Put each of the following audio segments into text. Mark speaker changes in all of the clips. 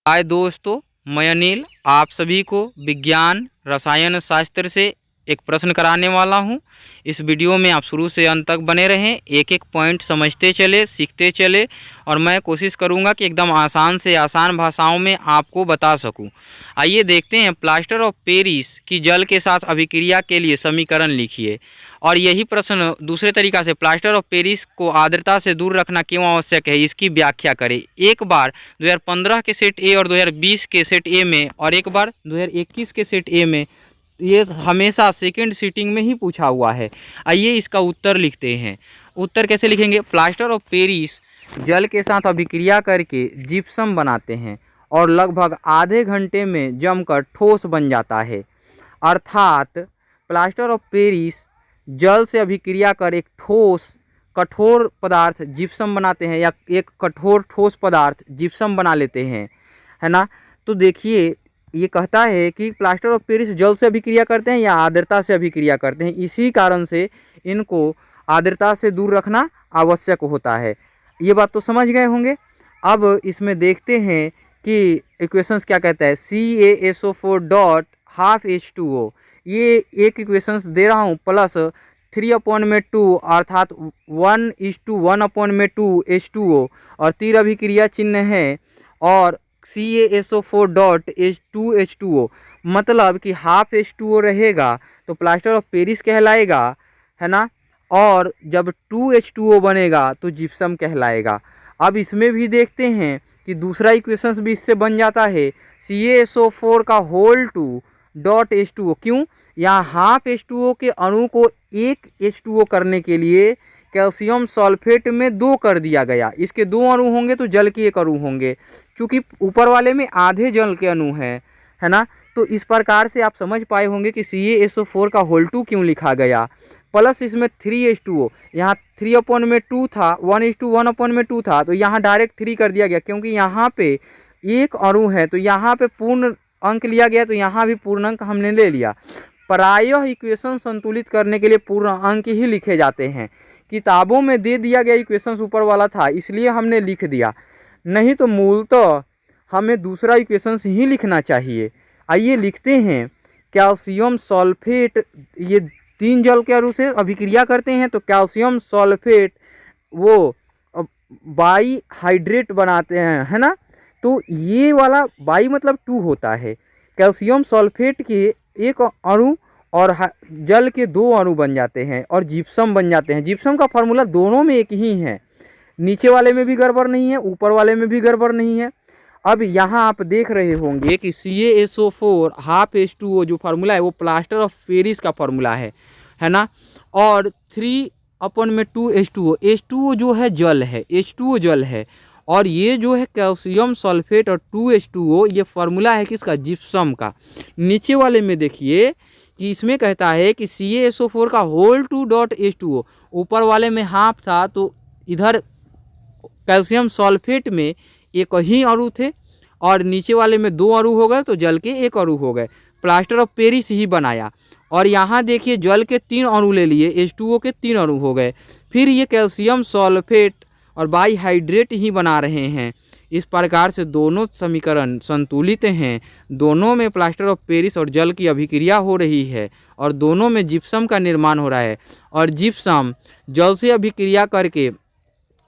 Speaker 1: हाय दोस्तों, मैं अनिल आप सभी को विज्ञान रसायन शास्त्र से एक प्रश्न कराने वाला हूं। इस वीडियो में आप शुरू से अंत तक बने रहें, एक एक पॉइंट समझते चले, सीखते चले और मैं कोशिश करूंगा कि एकदम आसान से आसान भाषाओं में आपको बता सकूं। आइए देखते हैं, प्लास्टर ऑफ पेरिस की जल के साथ अभिक्रिया के लिए समीकरण लिखिए। और यही प्रश्न दूसरे तरीका से, प्लास्टर ऑफ पेरिस को आर्द्रता से दूर रखना क्यों आवश्यक है, इसकी व्याख्या करें। एक बार 2015 के सेट ए और 2020 के सेट ए में और एक बार 2021 के सेट ए में, ये हमेशा सेकंड सीटिंग में ही पूछा हुआ है। आइए इसका उत्तर लिखते हैं। उत्तर कैसे लिखेंगे? प्लास्टर ऑफ पेरिस जल के साथ अभिक्रिया करके जिप्सम बनाते हैं और लगभग आधे घंटे में जमकर ठोस बन जाता है। अर्थात प्लास्टर ऑफ पेरिस जल से अभिक्रिया कर एक ठोस कठोर पदार्थ जिप्सम बनाते हैं, या एक कठोर ठोस पदार्थ जिप्सम बना लेते हैं, है ना। तो देखिए, ये कहता है कि प्लास्टर ऑफ पेरिस जल से अभिक्रिया करते हैं या आर्द्रता से अभिक्रिया करते हैं। इसी कारण से इनको आर्द्रता से दूर रखना आवश्यक होता है। ये बात तो समझ गए होंगे। अब इसमें देखते हैं कि इक्वेशंस क्या कहता है। CaSO4 डॉट हाफ H2O, ये एक इक्वेशंस दे रहा हूँ, प्लस 3/2 अर्थात 1:1/2 H2O और तीर अभिक्रिया चिन्ह है, और CaSO4 डॉट H2H2O, मतलब कि हाफ H2O रहेगा तो प्लास्टर ऑफ पेरिस कहलाएगा, है ना। और जब 2H2O बनेगा तो जिप्सम कहलाएगा। अब इसमें भी देखते हैं कि दूसरा इक्वेशंस भी इससे बन जाता है। CaSO4 का होल 2 डॉट H2O, क्यों? यहाँ हाफ H2O के अणु को एक H2O करने के लिए कैल्शियम सल्फेट में 2 कर दिया गया। इसके 2 अणु होंगे तो जल के 1 अणु होंगे, क्योंकि ऊपर वाले में आधे जल के अणु हैं, है ना। तो इस प्रकार से आप समझ पाए होंगे कि CaSO4 का होल 2 क्यों लिखा गया। प्लस इसमें 3H2O, यहाँ 3/2 था, 1:1/2 था, तो यहाँ डायरेक्ट 3 कर दिया गया, क्योंकि यहाँ पे एक अणु है तो यहाँ पे पूर्ण अंक लिया गया, तो यहाँ भी पूर्ण अंक हमने ले लिया। प्रायः इक्वेशन संतुलित करने के लिए पूर्ण अंक ही लिखे जाते हैं। किताबों में दे दिया गया इक्वेशंस ऊपर वाला था, इसलिए हमने लिख दिया, नहीं तो मूलतः हमें दूसरा इक्वेशंस ही लिखना चाहिए। आइए लिखते हैं। कैल्शियम सल्फेट, ये 3 जल के अणु से अभिक्रिया करते हैं तो कैल्शियम सल्फेट वो बाई हाइड्रेट बनाते हैं, है ना। तो ये वाला बाई मतलब 2 होता है। कैल्शियम सल्फेट के एक अणु और जल के 2 अणु बन जाते हैं और जिप्सम बन जाते हैं। जिप्सम का फार्मूला दोनों में एक ही है, नीचे वाले में भी गड़बड़ नहीं है, ऊपर वाले में भी गड़बड़ नहीं है। अब यहाँ आप देख रहे होंगे कि CaSO4 हाफ H2O जो फार्मूला है वो प्लास्टर ऑफ पेरिस का फार्मूला है ना। और 3/2 H2O, H2O जो है जल है, H2O जल है, और ये जो है कैल्शियम सल्फेट और 2H2O, ये फार्मूला है किसका? जिप्सम का। नीचे वाले में देखिए कि इसमें कहता है कि CaSO4 का होल 2 डॉट H2O, ऊपर वाले में हाफ था तो इधर कैल्शियम सल्फेट में एक ही अणु थे और नीचे वाले में 2 अणु हो गए तो जल के 1 अणु हो गए। प्लास्टर ऑफ पेरिस ही बनाया। और यहाँ देखिए जल के 3 अणु ले लिए, H2O के 3 अणु हो गए। फिर ये कैल्शियम सल्फेट और बाई हाइड्रेट ही बना रहे हैं। इस प्रकार से दोनों समीकरण संतुलित हैं, दोनों में प्लास्टर ऑफ पेरिस और जल की अभिक्रिया हो रही है और दोनों में जिप्सम का निर्माण हो रहा है। और जिप्सम जल से अभिक्रिया करके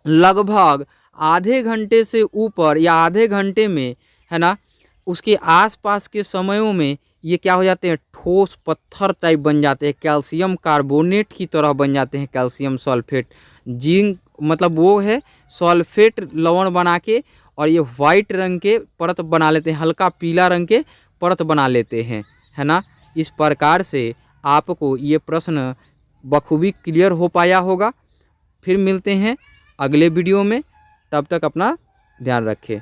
Speaker 1: लगभग आधे घंटे से ऊपर या आधे घंटे में, है ना, उसके आसपास के समयों में ये क्या हो जाते हैं? ठोस पत्थर टाइप बन जाते हैं, कैल्शियम कार्बोनेट की तरह बन जाते हैं। कैल्शियम सल्फेट जिंक मतलब वो है सल्फेट लवण बना के, और ये वाइट रंग के परत बना लेते हैं, हल्का पीला रंग के परत बना लेते हैं, है ना। इस प्रकार से आपको ये प्रश्न बखूबी क्लियर हो पाया होगा। फिर मिलते हैं अगले वीडियो में, तब तक अपना ध्यान रखें।